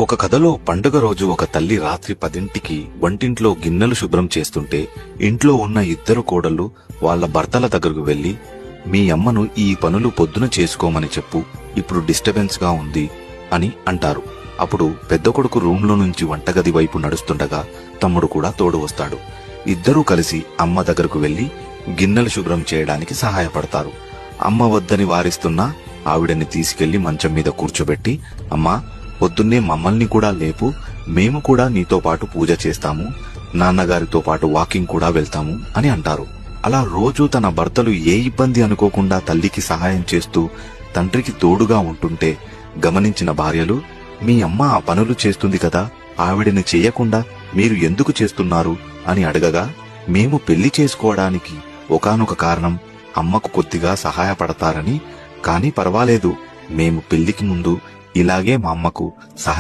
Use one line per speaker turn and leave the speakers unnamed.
ఒక కథలో పండుగ రోజు ఒక తల్లి రాత్రి 10ంటికి వంటింట్లో గిన్నెలు శుభ్రం చేస్తుంటే ఇంట్లో ఉన్న ఇద్దరు కోడళ్లు వాళ్ల భర్తల దగ్గరకు వెళ్లి, మీ అమ్మను ఈ పనులు పొద్దున చేసుకోమని చెప్పు, ఇప్పుడు డిస్టర్బెన్స్ గా ఉంది అని అంటారు. అప్పుడు పెద్ద కొడుకు రూంలో నుంచి వంటగది వైపు నడుస్తుండగా తమ్ముడు కూడా తోడు వస్తాడు. ఇద్దరూ కలిసి అమ్మ దగ్గరకు వెళ్లి గిన్నెలు శుభ్రం చేయడానికి సహాయపడతారు. అమ్మ వద్దని వారిస్తున్నా ఆవిడని తీసుకెళ్లి మంచం మీద కూర్చోబెట్టి, అమ్మా పొద్దున్నే మమ్మల్ని కూడా లేపు, మేము కూడా నీతో పాటు పూజ చేస్తాము, నాన్నగారితో పాటు వాకింగ్ కూడా వెళ్తాము అని అంటారు. అలా రోజూ తన భర్తలు ఏ ఇబ్బంది అనుకోకుండా తల్లికి సహాయం చేస్తూ తండ్రికి తోడుగా ఉంటుంటే గమనించిన భార్యలు, మీ అమ్మ ఆ పనులు చేస్తుంది కదా, ఆవిడని చెయ్యకుండా మీరు ఎందుకు చేస్తున్నారు అని అడగగా, మేము పెళ్లి చేసుకోవడానికి ఒకానొక కారణం అమ్మకు కొద్దిగా సహాయపడతారని, కానీ పర్వాలేదు, మేము పెళ్లికి ముందు ఇలాగే మా అమ్మకు సహాయం